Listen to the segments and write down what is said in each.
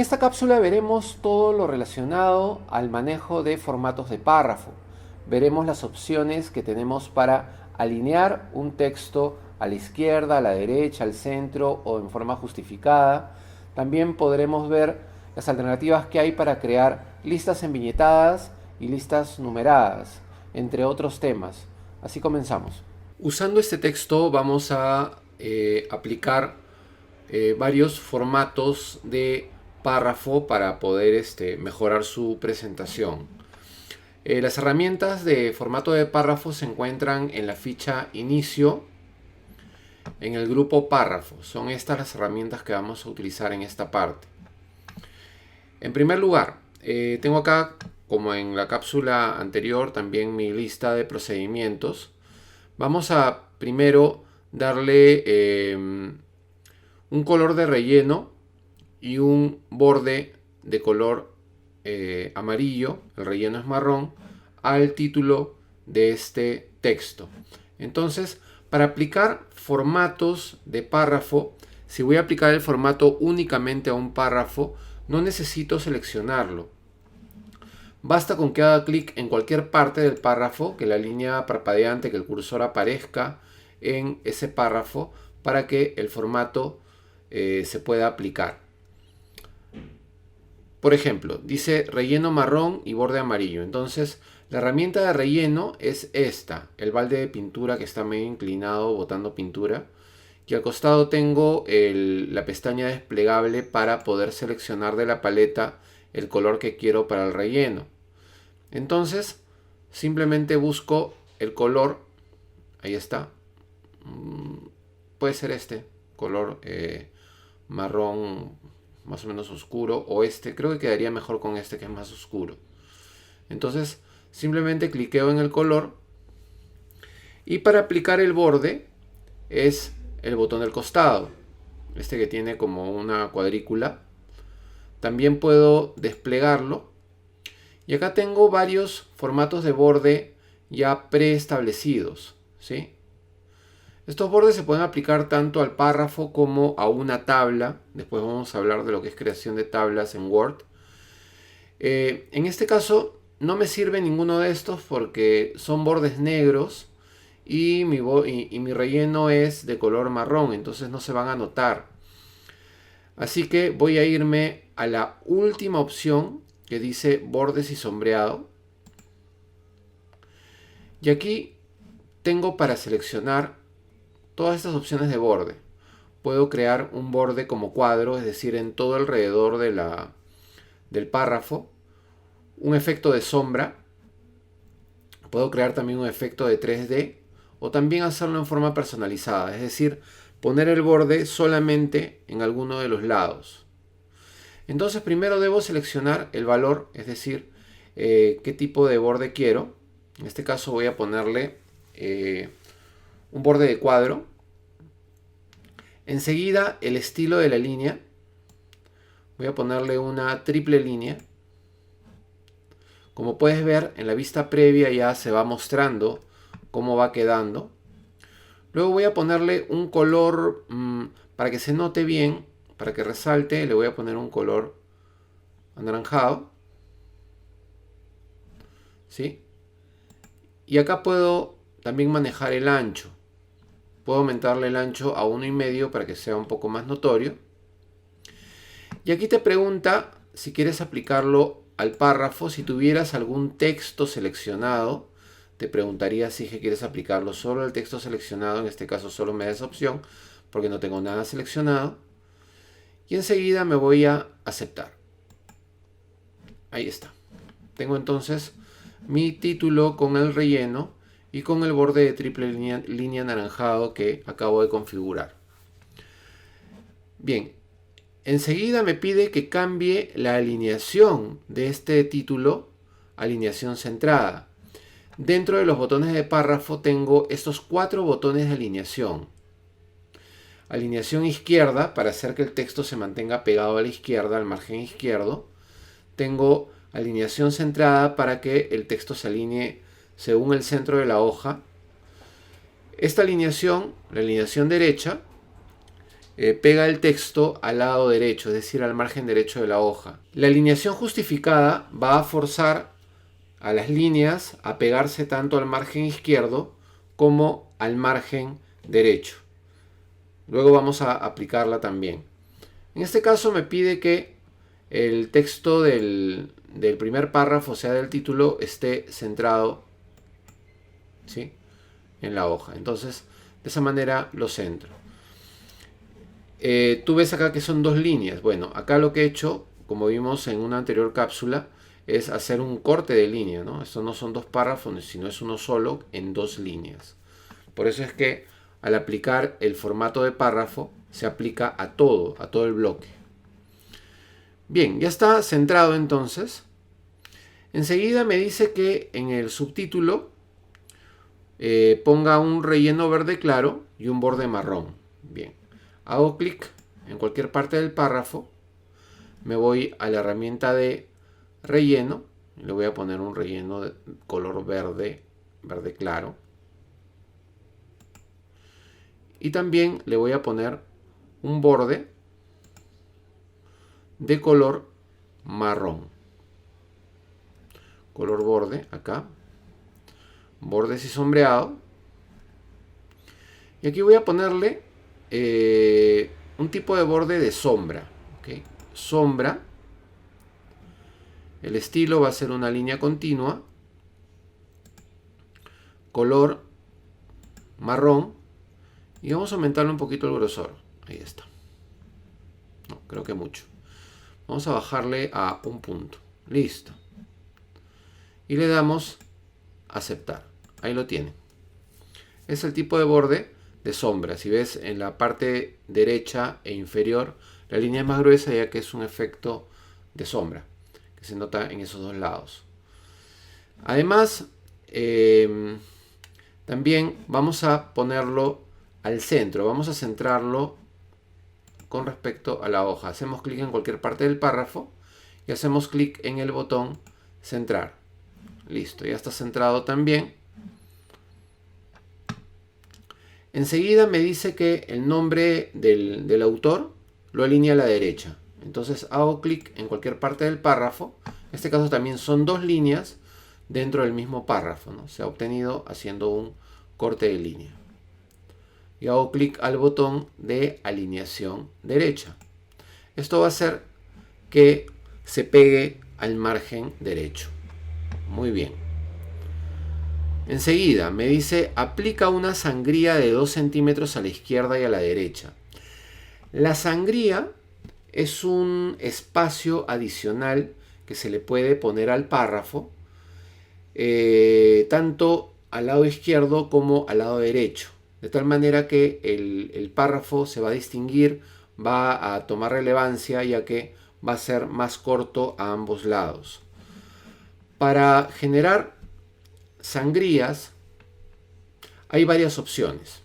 esta cápsula veremos todo lo relacionado al manejo de formatos de párrafo. Veremos las opciones que tenemos para alinear un texto a la izquierda, a la derecha, al centro o en forma justificada. También podremos ver las alternativas que hay para crear listas enviñetadas y listas numeradas, entre otros temas. Así comenzamos. Usando este texto vamos a aplicar varios formatos de párrafo para poder mejorar su presentación. Las herramientas de formato de párrafo se encuentran en la ficha inicio, en el grupo párrafo. Son estas las herramientas que vamos a utilizar en esta parte. En primer lugar, tengo acá, como en la cápsula anterior, también mi lista de procedimientos. Vamos a primero darle un color de relleno y un borde de color amarillo, el relleno es marrón, al título de este texto. Entonces, para aplicar formatos de párrafo, si voy a aplicar el formato únicamente a un párrafo, no necesito seleccionarlo. Basta con que haga clic en cualquier parte del párrafo, que la línea parpadeante, que el cursor aparezca en ese párrafo para que el formato se pueda aplicar. Por ejemplo, dice relleno marrón y borde amarillo. Entonces, la herramienta de relleno es esta, el balde de pintura que está medio inclinado botando pintura. Y al costado tengo la pestaña desplegable para poder seleccionar de la paleta el color que quiero para el relleno. Entonces, simplemente busco el color. Ahí está. Puede ser este color marrón más o menos oscuro, o creo que quedaría mejor con este que es más oscuro. Entonces simplemente cliqueo en el color, y para aplicar el borde es el botón del costado, este que tiene como una cuadrícula. También puedo desplegarlo, y acá tengo varios formatos de borde ya preestablecidos, ¿sí? Estos bordes se pueden aplicar tanto al párrafo como a una tabla. Después vamos a hablar de lo que es creación de tablas en Word. En este caso no me sirve ninguno de estos porque son bordes negros y mi relleno es de color marrón, entonces no se van a notar. Así que voy a irme a la última opción que dice bordes y sombreado. Y aquí tengo para seleccionar todas estas opciones de borde. Puedo crear un borde como cuadro, es decir, en todo alrededor del párrafo. Un efecto de sombra. Puedo crear también un efecto de 3D. O también hacerlo en forma personalizada, es decir, poner el borde solamente en alguno de los lados. Entonces primero debo seleccionar el valor, es decir, qué tipo de borde quiero. En este caso voy a ponerle un borde de cuadro. Enseguida el estilo de la línea. Voy a ponerle una triple línea. Como puedes ver, en la vista previa ya se va mostrando cómo va quedando. Luego voy a ponerle un color para que se note bien, para que resalte. Le voy a poner un color anaranjado, ¿sí? Y acá puedo también manejar el ancho. Puedo aumentarle el ancho a 1,5 para que sea un poco más notorio. Y aquí te pregunta si quieres aplicarlo al párrafo. Si tuvieras algún texto seleccionado, te preguntaría si quieres aplicarlo solo al texto seleccionado. En este caso solo me da esa opción porque no tengo nada seleccionado. Y enseguida me voy a aceptar. Ahí está. Tengo entonces mi título con el relleno y con el borde de triple línea anaranjado que acabo de configurar. Bien, enseguida me pide que cambie la alineación de este título a alineación centrada. Dentro de los botones de párrafo tengo estos 4 botones de alineación. Alineación izquierda, para hacer que el texto se mantenga pegado a la izquierda, al margen izquierdo. Tengo alineación centrada para que el texto se alinee según el centro de la hoja. Esta alineación, la alineación derecha, pega el texto al lado derecho, es decir, al margen derecho de la hoja. La alineación justificada va a forzar a las líneas a pegarse tanto al margen izquierdo como al margen derecho. Luego vamos a aplicarla también. En este caso me pide que el texto del primer párrafo, o sea, del título, esté centrado, ¿sí?, en la hoja. Entonces, de esa manera lo centro. Tú ves acá que son dos líneas. Bueno, acá lo que he hecho, como vimos en una anterior cápsula, es hacer un corte de línea, ¿no? Estos no son dos párrafos, sino es uno solo en dos líneas. Por eso es que al aplicar el formato de párrafo, se aplica a todo el bloque. Bien, ya está centrado entonces. Enseguida me dice que en el subtítulo ponga un relleno verde claro y un borde marrón. Bien, hago clic en cualquier parte del párrafo, me voy a la herramienta de relleno, le voy a poner un relleno de color verde claro, y también le voy a poner un borde de color marrón, color borde acá, bordes y sombreado, y aquí voy a ponerle un tipo de borde de sombra, ¿okay? Sombra, el estilo va a ser una línea continua, color marrón, y vamos a aumentarle un poquito el grosor. Ahí está. No, creo que mucho. Vamos a bajarle a un punto. Listo. Y le damos aceptar. Ahí lo tienen. Es el tipo de borde de sombra. Si ves en la parte derecha e inferior, la línea es más gruesa ya que es un efecto de sombra que se nota en esos dos lados. Además, también vamos a ponerlo al centro. Vamos a centrarlo con respecto a la hoja. Hacemos clic en cualquier parte del párrafo y hacemos clic en el botón centrar. Listo, ya está centrado también. Enseguida me dice que el nombre del autor lo alinea a la derecha. Entonces hago clic en cualquier parte del párrafo. En este caso también son dos líneas dentro del mismo párrafo, ¿no? Se ha obtenido haciendo un corte de línea. Y hago clic al botón de alineación derecha. Esto va a hacer que se pegue al margen derecho. Muy bien. Enseguida me dice aplica una sangría de 2 centímetros a la izquierda y a la derecha. La sangría es un espacio adicional que se le puede poner al párrafo, tanto al lado izquierdo como al lado derecho. De tal manera que el párrafo se va a distinguir, va a tomar relevancia, ya que va a ser más corto a ambos lados. Para generar sangrías hay varias opciones.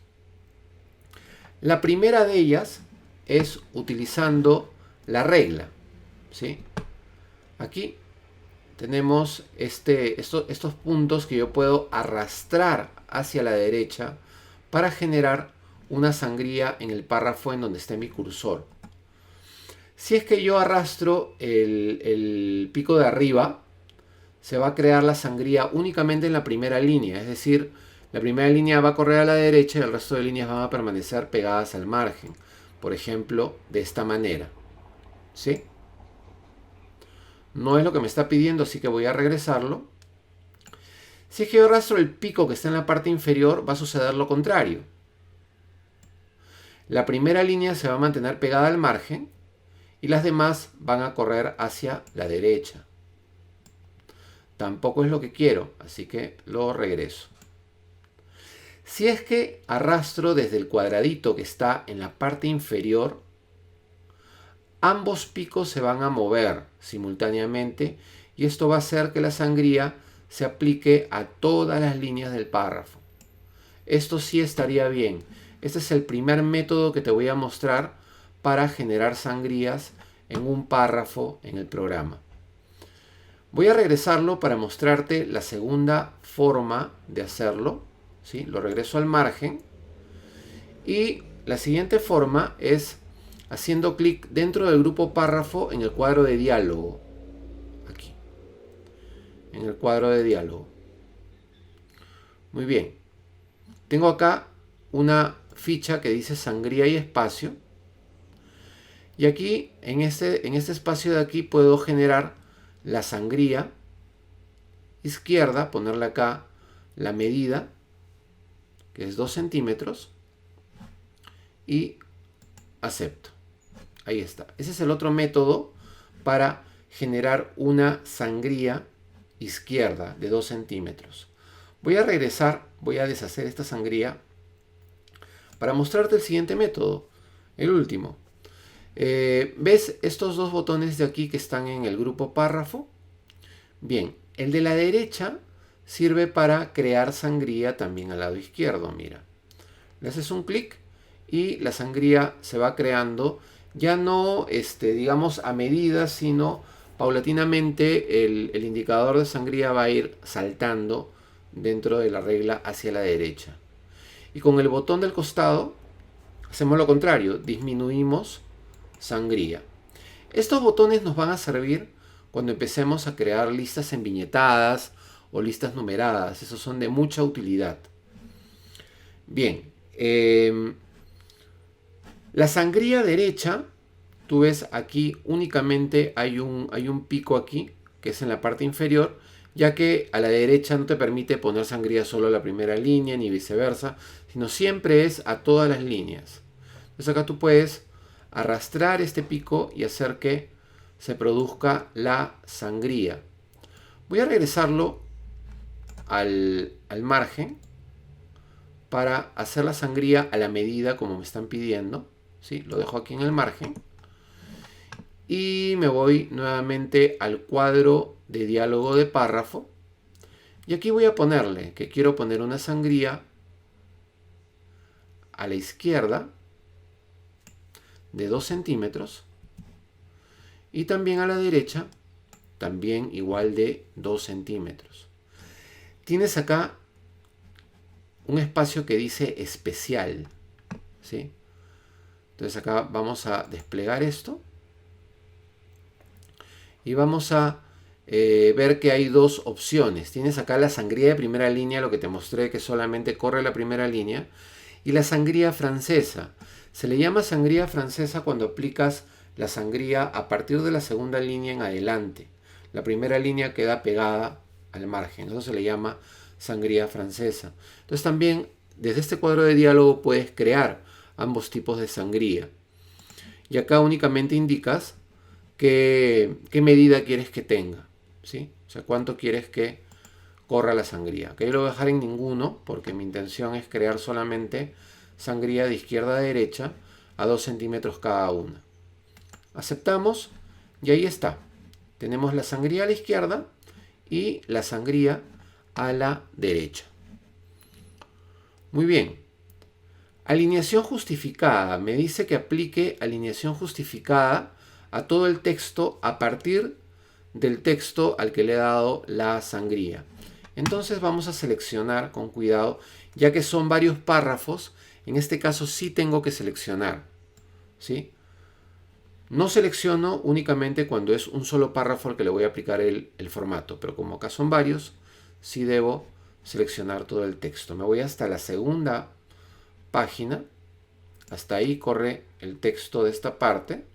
La primera de ellas es utilizando la regla, ¿sí? Aquí tenemos estos puntos que yo puedo arrastrar hacia la derecha para generar una sangría en el párrafo en donde esté mi cursor. Si es que yo arrastro el pico de arriba, se va a crear la sangría únicamente en la primera línea, es decir, la primera línea va a correr a la derecha y el resto de líneas van a permanecer pegadas al margen. Por ejemplo, de esta manera, ¿sí? No es lo que me está pidiendo, así que voy a regresarlo. Si es que yo arrastro el pico que está en la parte inferior, va a suceder lo contrario. La primera línea se va a mantener pegada al margen y las demás van a correr hacia la derecha. Tampoco es lo que quiero, así que lo regreso. Si es que arrastro desde el cuadradito que está en la parte inferior, ambos picos se van a mover simultáneamente y esto va a hacer que la sangría se aplique a todas las líneas del párrafo. Esto sí estaría bien. Este es el primer método que te voy a mostrar para generar sangrías en un párrafo en el programa. Voy a regresarlo para mostrarte la segunda forma de hacerlo, ¿sí? Lo regreso al margen y la siguiente forma es haciendo clic dentro del grupo párrafo en el cuadro de diálogo. Aquí. En el cuadro de diálogo. Muy bien. Tengo acá una ficha que dice sangría y espacio. Y aquí, en este espacio de aquí, puedo generar la sangría izquierda, ponerle acá la medida, que es 2 centímetros, y acepto. Ahí está. Ese es el otro método para generar una sangría izquierda de 2 centímetros. Voy a regresar, voy a deshacer esta sangría para mostrarte el siguiente método, el último. ¿Ves estos dos botones de aquí que están en el grupo párrafo? Bien, el de la derecha sirve para crear sangría también al lado izquierdo, mira. Le haces un clic y la sangría se va creando, ya no digamos a medida, sino paulatinamente el indicador de sangría va a ir saltando dentro de la regla hacia la derecha. Y con el botón del costado hacemos lo contrario, disminuimos sangría. Estos botones nos van a servir cuando empecemos a crear listas enviñetadas o listas numeradas. Esos son de mucha utilidad. Bien, la sangría derecha, tú ves aquí únicamente hay un pico aquí, que es en la parte inferior, ya que a la derecha no te permite poner sangría solo a la primera línea ni viceversa, sino siempre es a todas las líneas. Entonces acá tú puedes arrastrar este pico y hacer que se produzca la sangría. Voy a regresarlo al margen para hacer la sangría a la medida como me están pidiendo. ¿Sí? Lo dejo aquí en el margen. Y me voy nuevamente al cuadro de diálogo de párrafo. Y aquí voy a ponerle que quiero poner una sangría a la izquierda de 2 centímetros. Y también a la derecha, también igual de 2 centímetros. Tienes acá un espacio que dice especial. ¿Sí? Entonces acá vamos a desplegar esto. Y vamos a ver que hay dos opciones. Tienes acá la sangría de primera línea, lo que te mostré que solamente corre la primera línea. Y la sangría francesa. Se le llama sangría francesa cuando aplicas la sangría a partir de la segunda línea en adelante. La primera línea queda pegada al margen. Eso se le llama sangría francesa. Entonces también desde este cuadro de diálogo puedes crear ambos tipos de sangría. Y acá únicamente indicas qué medida quieres que tenga. ¿Sí? O sea, cuánto quieres que corra la sangría. Acá yo lo voy a dejar en ninguno porque mi intención es crear solamente sangría de izquierda a derecha a 2 centímetros cada una. Aceptamos y ahí está. Tenemos la sangría a la izquierda y la sangría a la derecha. Muy bien. Alineación justificada. Me dice que aplique alineación justificada a todo el texto a partir del texto al que le he dado la sangría. Entonces vamos a seleccionar con cuidado, ya que son varios párrafos. En este caso sí tengo que seleccionar. ¿Sí? No selecciono únicamente cuando es un solo párrafo al que le voy a aplicar el formato, pero como acá son varios, sí debo seleccionar todo el texto. Me voy hasta la segunda página. Hasta ahí corre el texto de esta parte.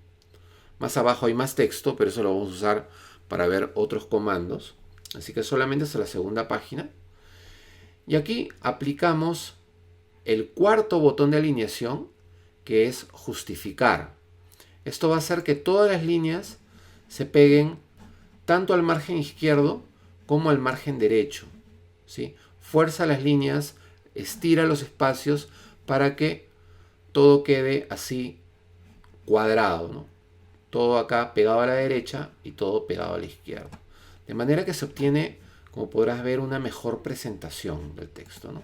Más abajo hay más texto, pero eso lo vamos a usar para ver otros comandos. Así que solamente hasta la segunda página. Y aquí aplicamos el cuarto botón de alineación, que es justificar. Esto va a hacer que todas las líneas se peguen tanto al margen izquierdo como al margen derecho. ¿Sí? Fuerza las líneas, estira los espacios para que todo quede así cuadrado, ¿no? Todo acá pegado a la derecha y todo pegado a la izquierda. De manera que se obtiene, como podrás ver, una mejor presentación del texto, ¿no?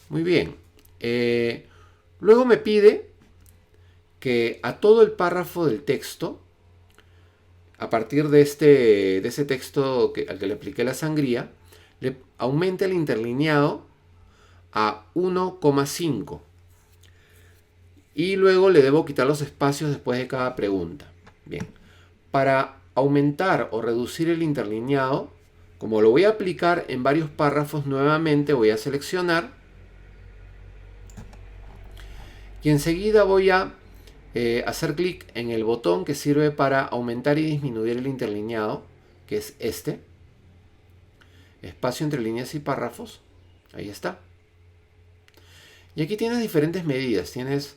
Muy bien. Luego me pide que a todo el párrafo del texto, a partir de ese texto al que le apliqué la sangría, le aumente el interlineado a 1,5. Y luego le debo quitar los espacios después de cada pregunta. Bien, para aumentar o reducir el interlineado, como lo voy a aplicar en varios párrafos, nuevamente voy a seleccionar y enseguida voy a hacer clic en el botón que sirve para aumentar y disminuir el interlineado, que es este, espacio entre líneas y párrafos. Ahí está. Y aquí tienes diferentes medidas. Tienes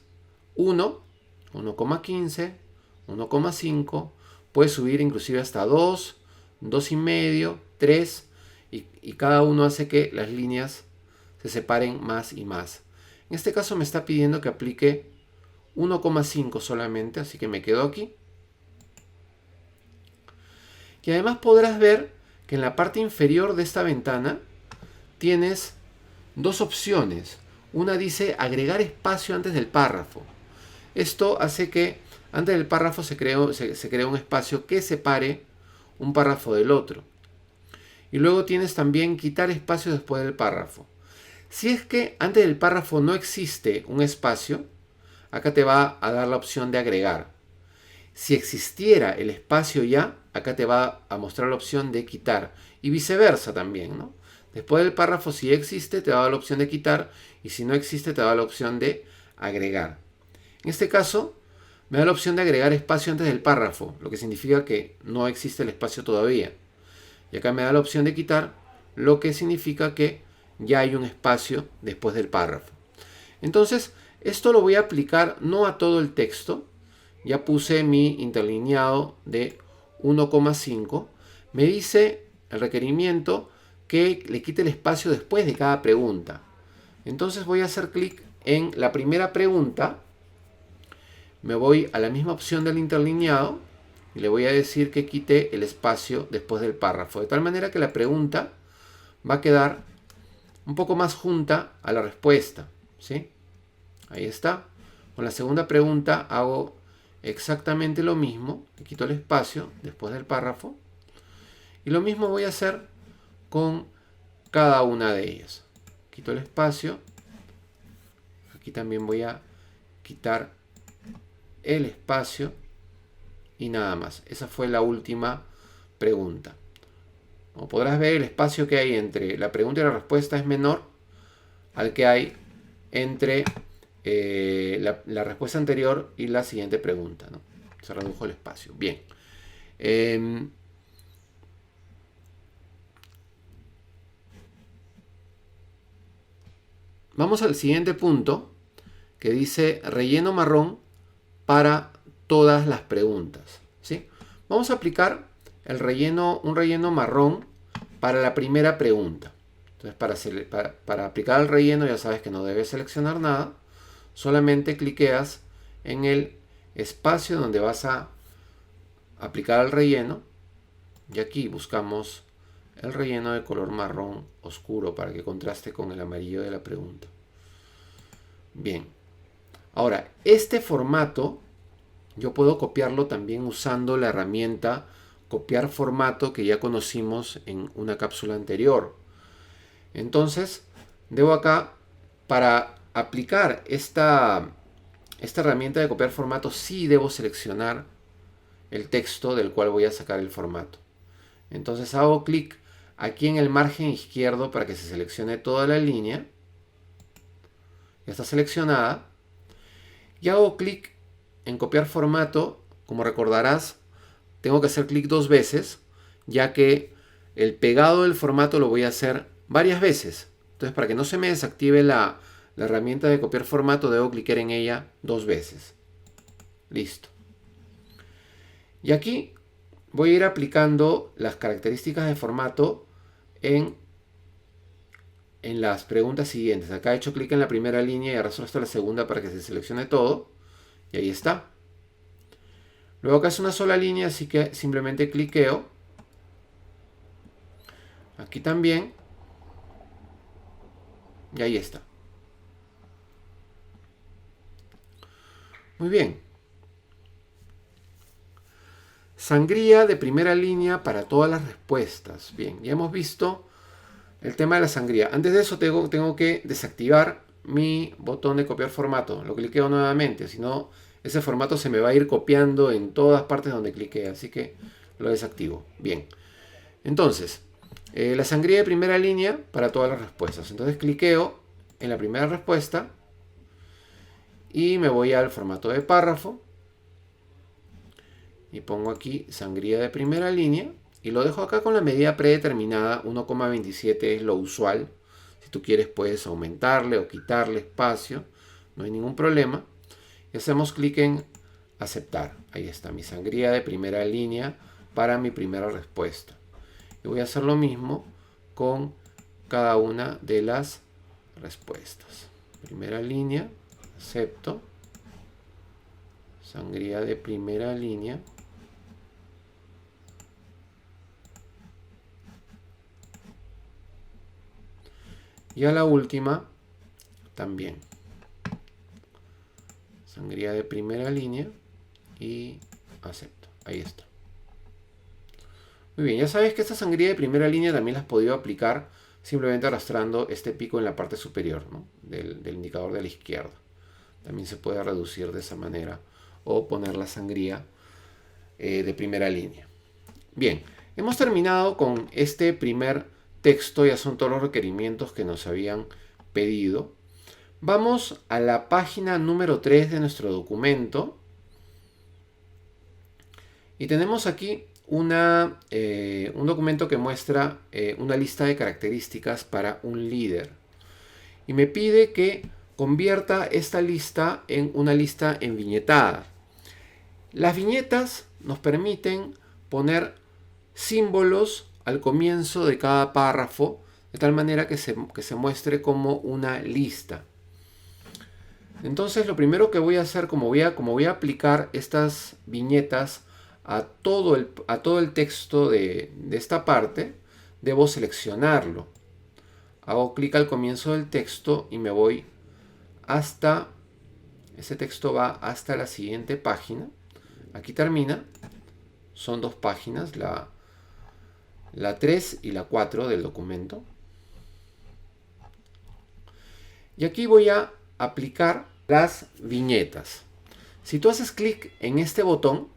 1, 1,15, 1,5, puedes subir inclusive hasta 2, 2,5, 3, y cada uno hace que las líneas se separen más y más. En este caso me está pidiendo que aplique 1,5 solamente, así que me quedo aquí. Y además podrás ver que en la parte inferior de esta ventana tienes dos opciones. Una dice agregar espacio antes del párrafo. Esto hace que antes del párrafo se cree un espacio que separe un párrafo del otro. Y luego tienes también quitar espacio después del párrafo. Si es que antes del párrafo no existe un espacio, acá te va a dar la opción de agregar. Si existiera el espacio ya, acá te va a mostrar la opción de quitar. Y viceversa también, ¿no? Después del párrafo, si existe, te va a dar la opción de quitar. Y si no existe, te va a dar la opción de agregar. En este caso, me da la opción de agregar espacio antes del párrafo, lo que significa que no existe el espacio todavía. Y acá me da la opción de quitar, lo que significa que ya hay un espacio después del párrafo. Entonces, esto lo voy a aplicar no a todo el texto. Ya puse mi interlineado de 1,5. Me dice el requerimiento que le quite el espacio después de cada pregunta. Entonces voy a hacer clic en la primera pregunta. Me voy a la misma opción del interlineado y le voy a decir que quite el espacio después del párrafo. De tal manera que la pregunta va a quedar un poco más junta a la respuesta, ¿sí? Ahí está. Con la segunda pregunta hago exactamente lo mismo. Le quito el espacio después del párrafo. Y lo mismo voy a hacer con cada una de ellas. Quito el espacio. Aquí también voy a quitar el espacio. Y nada más. Esa fue la última pregunta. Como podrás ver, el espacio que hay entre la pregunta y la respuesta es menor al que hay entre la respuesta anterior y la siguiente pregunta, ¿no? Se redujo el espacio. Bien. Vamos al siguiente punto, que dice relleno marrón para todas las preguntas, ¿sí? Vamos a aplicar un relleno marrón para la primera pregunta. Entonces, para aplicar el relleno, ya sabes que no debes seleccionar nada. Solamente cliqueas en el espacio donde vas a aplicar el relleno. Y aquí buscamos el relleno de color marrón oscuro para que contraste con el amarillo de la pregunta. Bien. Ahora, este formato yo puedo copiarlo también usando la herramienta copiar formato que ya conocimos en una cápsula anterior. Entonces, debo acá, para aplicar esta herramienta de copiar formato, sí debo seleccionar el texto del cual voy a sacar el formato. Entonces hago clic aquí en el margen izquierdo para que se seleccione toda la línea. Ya está seleccionada. Y hago clic en copiar formato. Como recordarás, tengo que hacer clic 2 veces, ya que el pegado del formato lo voy a hacer varias veces. Entonces, para que no se me desactive la herramienta de copiar formato, debo clicar en ella 2 veces. Listo. Y aquí voy a ir aplicando las características de formato en las preguntas siguientes. Acá he hecho clic en la primera línea y arrastro hasta la segunda para que se seleccione todo. Y ahí está. Luego acá es una sola línea, así que simplemente cliqueo. Aquí también. Y ahí está. Muy bien. Sangría de primera línea para todas las respuestas. Bien, ya hemos visto el tema de la sangría. Antes de eso tengo que desactivar mi botón de copiar formato. Lo cliqueo nuevamente, si no, ese formato se me va a ir copiando en todas partes donde clique, así que lo desactivo. Bien, entonces, la sangría de primera línea para todas las respuestas. Entonces cliqueo en la primera respuesta y me voy al formato de párrafo y pongo aquí sangría de primera línea y lo dejo acá con la medida predeterminada. 1,27 es lo usual. Si tú quieres puedes aumentarle o quitarle espacio, no hay ningún problema. Y hacemos clic en aceptar. Ahí está mi sangría de primera línea para mi primera respuesta. Y voy a hacer lo mismo con cada una de las respuestas. Primera línea, acepto. Sangría de primera línea. Y a la última también. Sangría de primera línea y acepto. Ahí está. Muy bien, ya sabes que esta sangría de primera línea también la has podido aplicar simplemente arrastrando este pico en la parte superior, ¿no? del indicador de la izquierda. También se puede reducir de esa manera o poner la sangría de primera línea. Bien, hemos terminado con este primer texto. Ya son todos los requerimientos que nos habían pedido. Vamos a la página número 3 de nuestro documento. Y tenemos aquí un documento que muestra una lista de características para un líder. Y me pide que convierta esta lista en una lista enviñetada. Las viñetas nos permiten poner símbolos al comienzo de cada párrafo, de tal manera que se muestre como una lista. Entonces lo primero que voy a hacer, como voy a aplicar estas viñetas a todo el texto de esta parte, debo seleccionarlo. Hago clic al comienzo del texto y me voy hasta, ese texto va hasta la siguiente página. Aquí termina, son dos páginas, la 3 y la 4 del documento. Y aquí voy a aplicar las viñetas. Si tú haces clic en este botón,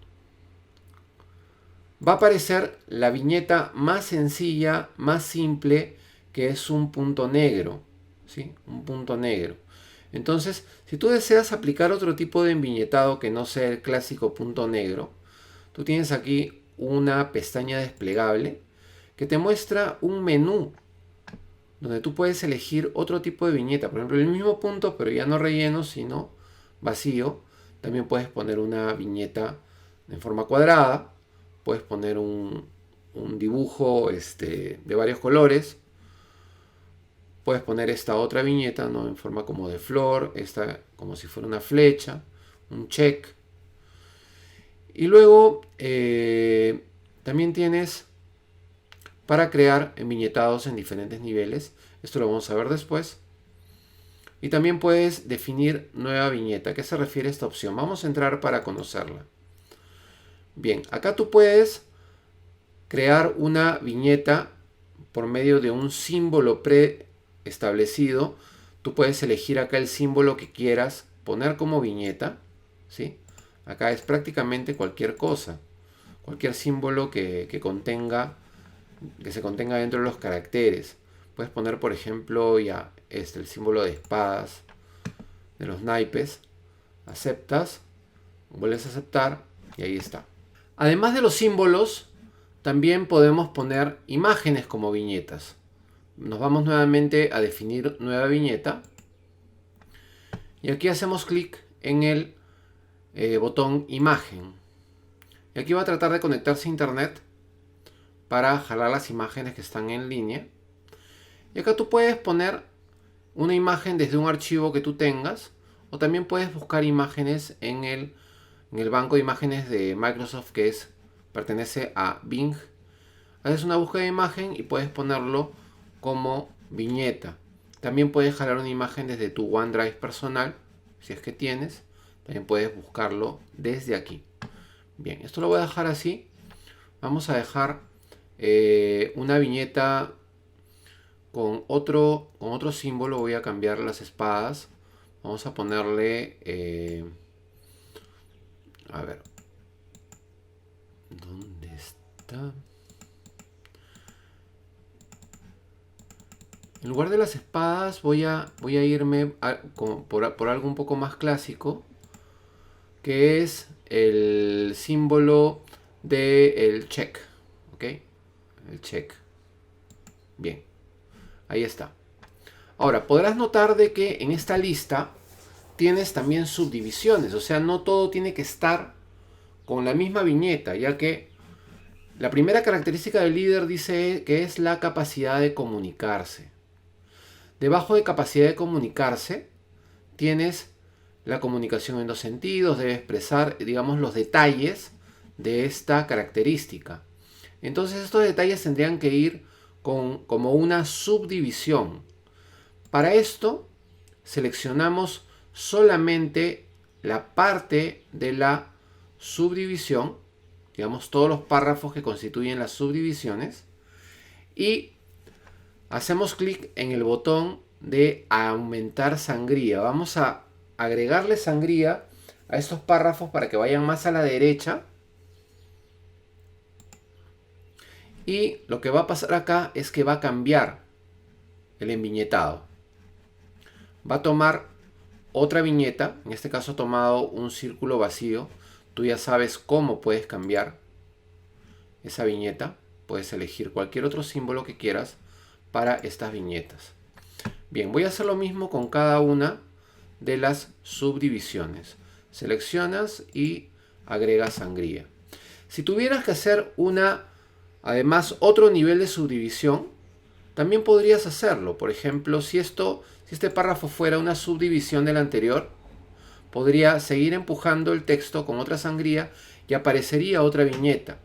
va a aparecer la viñeta más sencilla, más simple, que es un punto negro, ¿sí? Un punto negro. Entonces, si tú deseas aplicar otro tipo de viñetado que no sea el clásico punto negro, tú tienes aquí una pestaña desplegable que te muestra un menú donde tú puedes elegir otro tipo de viñeta. Por ejemplo, el mismo punto, pero ya no relleno, sino vacío. También puedes poner una viñeta en forma cuadrada. Puedes poner un dibujo de varios colores. Puedes poner esta otra viñeta, ¿no? En forma como de flor, esta como si fuera una flecha, un check. Y luego también tienes para crear viñetados en diferentes niveles. Esto lo vamos a ver después. Y también puedes definir nueva viñeta. ¿A qué se refiere esta opción? Vamos a entrar para conocerla. Bien, acá tú puedes crear una viñeta por medio de un símbolo preestablecido. Tú puedes elegir acá el símbolo que quieras poner como viñeta, ¿sí? Acá es prácticamente cualquier cosa. Cualquier símbolo que se contenga dentro de los caracteres. Puedes poner, por ejemplo, ya el símbolo de espadas, de los naipes. Aceptas, vuelves a aceptar y ahí está. Además de los símbolos, también podemos poner imágenes como viñetas. Nos vamos nuevamente a definir nueva viñeta. Y aquí hacemos clic en el botón imagen. Y aquí va a tratar de conectarse a internet para jalar las imágenes que están en línea. Y acá tú puedes poner una imagen desde un archivo que tú tengas, o también puedes buscar imágenes en el banco de imágenes de Microsoft que pertenece a Bing. Haces una búsqueda de imagen y puedes ponerlo como viñeta. También puedes jalar una imagen desde tu OneDrive personal, si es que tienes. También puedes buscarlo desde aquí. Bien, esto lo voy a dejar así. Vamos a dejar una viñeta con otro símbolo voy a cambiar las espadas. Vamos a ponerle... a ver. ¿Dónde está? En lugar de las espadas voy a irme por algo un poco más clásico, que es el símbolo del check. ¿Ok? El check. Bien. Ahí está. Ahora, podrás notar de que en esta lista tienes también subdivisiones. O sea, no todo tiene que estar con la misma viñeta, ya que la primera característica del líder dice que es la capacidad de comunicarse. Debajo de capacidad de comunicarse tienes la comunicación en dos sentidos, debe expresar, digamos, los detalles de esta característica. Entonces estos detalles tendrían que ir como una subdivisión. Para esto seleccionamos solamente la parte de la subdivisión, digamos todos los párrafos que constituyen las subdivisiones, y hacemos clic en el botón de aumentar sangría. Vamos a agregarle sangría a estos párrafos para que vayan más a la derecha. Y lo que va a pasar acá es que va a cambiar el enviñetado. Va a tomar otra viñeta, en este caso he tomado un círculo vacío. Tú ya sabes cómo puedes cambiar esa viñeta. Puedes elegir cualquier otro símbolo que quieras para estas viñetas. Bien, voy a hacer lo mismo con cada una de las subdivisiones. Seleccionas y agregas sangría. Si tuvieras que hacer además otro nivel de subdivisión, también podrías hacerlo. Por ejemplo, si este párrafo fuera una subdivisión del anterior, podría seguir empujando el texto con otra sangría y aparecería otra viñeta.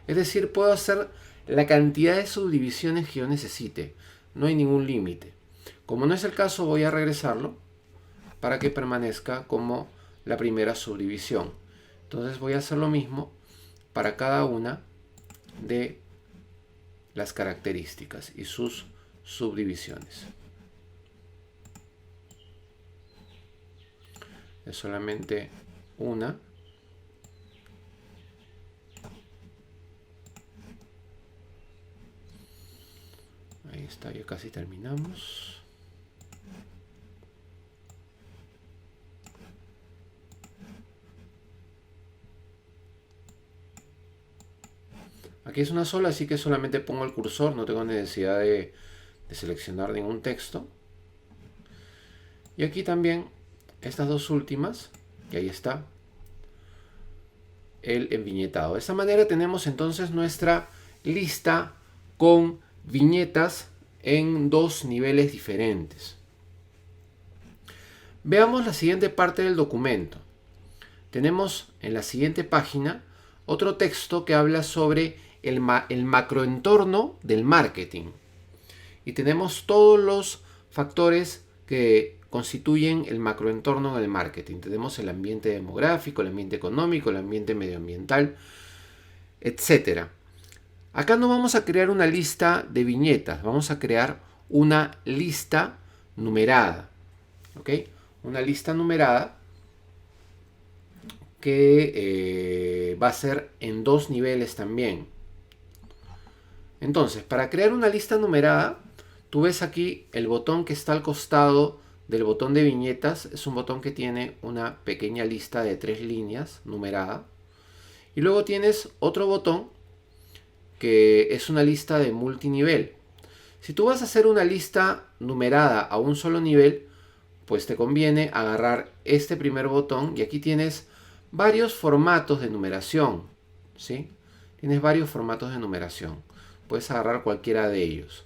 Es decir, puedo hacer la cantidad de subdivisiones que yo necesite. No hay ningún límite. Como no es el caso, voy a regresarlo para que permanezca como la primera subdivisión. Entonces voy a hacer lo mismo para cada una de las características y sus subdivisiones. Es solamente una. Ahí está, ya casi terminamos. Aquí es una sola, así que solamente pongo el cursor, no tengo necesidad de seleccionar ningún texto. Y aquí también estas dos últimas, y ahí está el enviñetado. De esta manera tenemos entonces nuestra lista con viñetas en dos niveles diferentes. Veamos la siguiente parte del documento. Tenemos en la siguiente página otro texto que habla sobre el macroentorno del marketing. Y tenemos todos los factores que constituyen el macroentorno del marketing. Tenemos el ambiente demográfico, el ambiente económico, el ambiente medioambiental, etc. Acá no vamos a crear una lista de viñetas, vamos a crear una lista numerada. ¿Ok? Una lista numerada que va a ser en dos niveles también. Entonces, para crear una lista numerada, tú ves aquí el botón que está al costado del botón de viñetas. Es un botón que tiene una pequeña lista de 3 líneas numerada. Y luego tienes otro botón que es una lista de multinivel. Si tú vas a hacer una lista numerada a un solo nivel, pues te conviene agarrar este primer botón y aquí tienes varios formatos de numeración, ¿sí? Tienes varios formatos de numeración. Puedes agarrar cualquiera de ellos.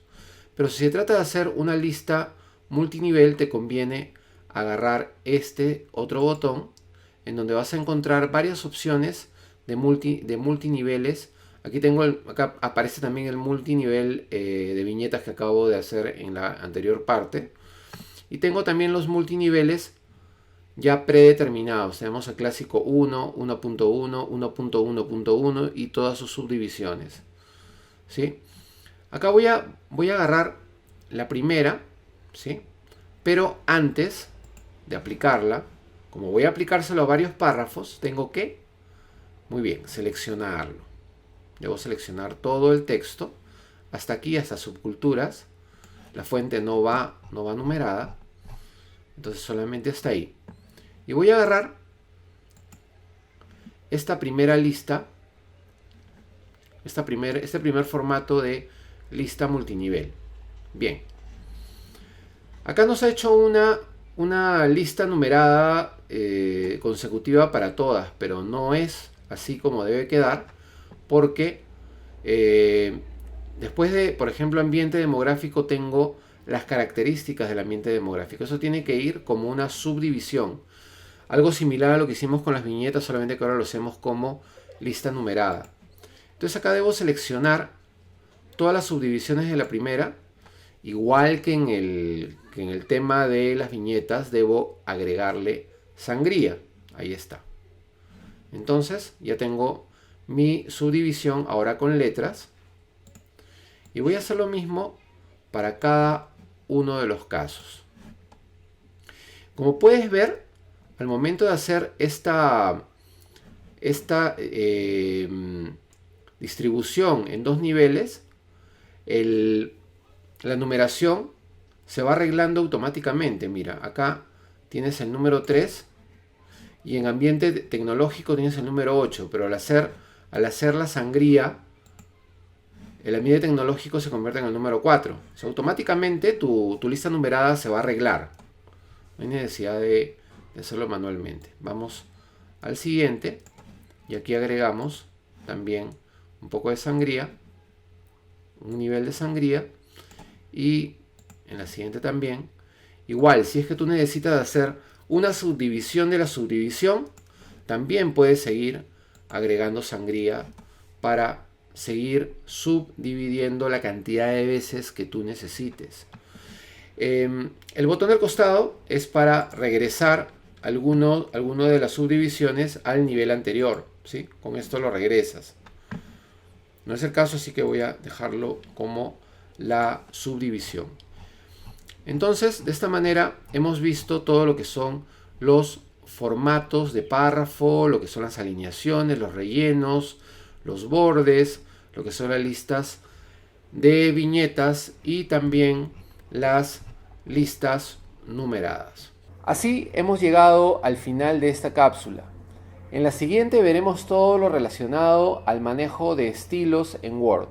Pero si se trata de hacer una lista multinivel, te conviene agarrar este otro botón en donde vas a encontrar varias opciones de multiniveles. Aquí acá aparece también el multinivel de viñetas que acabo de hacer en la anterior parte. Y tengo también los multiniveles ya predeterminados. Tenemos el clásico 1, 1.1, 1.1.1 y todas sus subdivisiones. ¿Sí? Acá voy a agarrar la primera, ¿sí? Pero antes de aplicarla, como voy a aplicárselo a varios párrafos, tengo que, muy bien, seleccionarlo. Debo seleccionar todo el texto, hasta aquí, hasta subculturas. La fuente no va numerada, entonces solamente hasta ahí. Y voy a agarrar esta primera lista, este primer formato de lista multinivel. Bien. Acá nos ha hecho una lista numerada consecutiva para todas, pero no es así como debe quedar, porque después de, por ejemplo, ambiente demográfico, tengo las características del ambiente demográfico. Eso tiene que ir como una subdivisión. Algo similar a lo que hicimos con las viñetas, solamente que ahora lo hacemos como lista numerada. Entonces acá debo seleccionar todas las subdivisiones de la primera. Igual que en el tema de las viñetas, debo agregarle sangría. Ahí está. Entonces ya tengo mi subdivisión ahora con letras. Y voy a hacer lo mismo para cada uno de los casos. Como puedes ver, al momento de hacer esta distribución en dos niveles, la numeración se va arreglando automáticamente. Mira, acá tienes el número 3 y en ambiente tecnológico tienes el número 8, pero al hacer la sangría, el ambiente tecnológico se convierte en el número 4. O sea, automáticamente tu lista numerada se va a arreglar. No hay necesidad de hacerlo manualmente. Vamos al siguiente y aquí agregamos también un poco de sangría, un nivel de sangría, y en la siguiente también. Igual, si es que tú necesitas hacer una subdivisión de la subdivisión, también puedes seguir agregando sangría para seguir subdividiendo la cantidad de veces que tú necesites. El botón del costado es para regresar alguno de las subdivisiones al nivel anterior, ¿sí? Con esto lo regresas. No es el caso, así que voy a dejarlo como la subdivisión. Entonces, de esta manera hemos visto todo lo que son los formatos de párrafo, lo que son las alineaciones, los rellenos, los bordes, lo que son las listas de viñetas y también las listas numeradas. Así hemos llegado al final de esta cápsula. En la siguiente veremos todo lo relacionado al manejo de estilos en Word.